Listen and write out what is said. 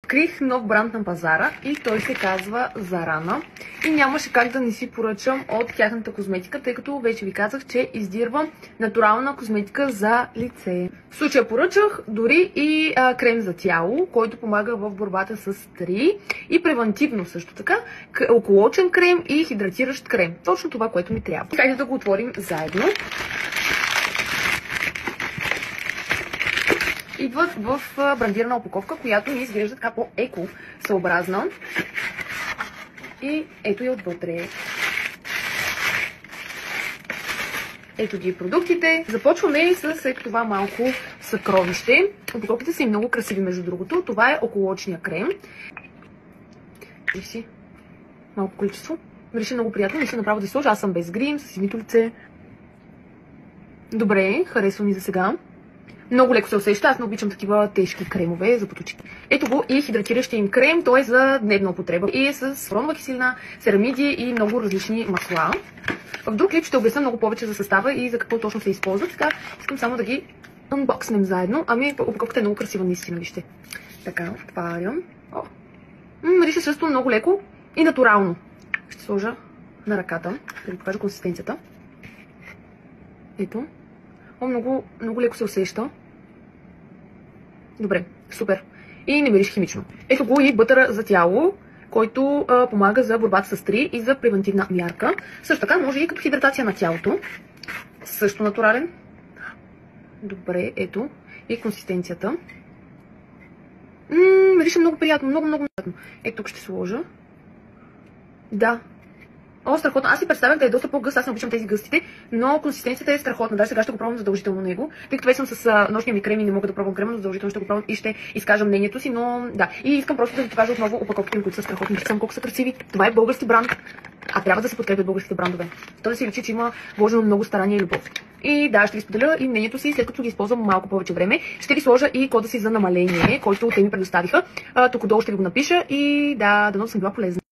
Открих нов бранд на пазара и той се казва Зарана. И нямаше как да не си поръчам от тяхната козметика, тъй като вече ви казах, че издирвам натурална козметика за лице. В случая поръчах дори и крем за тяло, който помага в борбата с старии и превентивно също така околочен крем и хидратиращ крем. Точно това, което ми трябва. Хайде да го отворим заедно. Идват в брандирана опаковка, която ми изглежда така по-еко-съобразна. И ето и отвътре. Ето ги продуктите. Започваме с това малко съкровище. Опаковките са и много красиви, между другото. Това е околоочния крем. Виж малко количество. Мирише много приятно. Мисля направо да сложа. Аз съм без грим, с измито лице. Добре, харесва ми за сега. Много леко се усеща, аз не обичам такива тежки кремове за поточки. Ето го и хидратиращия им крем, той е за дневна употреба и е с фронова киселина, церамиди и много различни масла. В друг клип ще обясня много повече за състава и за какво точно се използва. Така, искам само да ги анбокснем заедно. Ами, опаковката е много красива, наистина, вижте. Така, отварям. Мирише също много леко и натурално. Ще сложа на ръката, да ви покажа консистенцията. Ето. Много леко се усеща. Добре, супер. И не мирише химично. Ето го и бътъра за тяло, който помага за борбата с старии и за превентивна мярка. Също така може и като хидратация на тялото. Също натурален. Добре, ето. И консистенцията. Мирише много приятно, много приятно. Ето тук ще сложа. Да. О, страхотно. Аз си представях да е доста по-гъст, аз не обичам тези гъстите, но консистенцията е страхотна. Даже сега ще го пробвам задължително него. Тъй като вече съм с нощния ми крем и не мога да пробвам крема, но задължително ще го пробвам и ще изкажа мнението си, но да. И искам просто да ви покажа отново опаковките, които са страхотни. Вижте колко са красиви. Това е български бранд. А трябва да се подкрепят българските брандове. То да се личи, че има вложено много старание и любов. И да, ще ви споделя и мнението си, след като ги използвам малко повече време. Ще ви сложа и кода си за намаление, който те ми предоставиха. Тук долу ще ви го напиша и да, дано съм била полезна.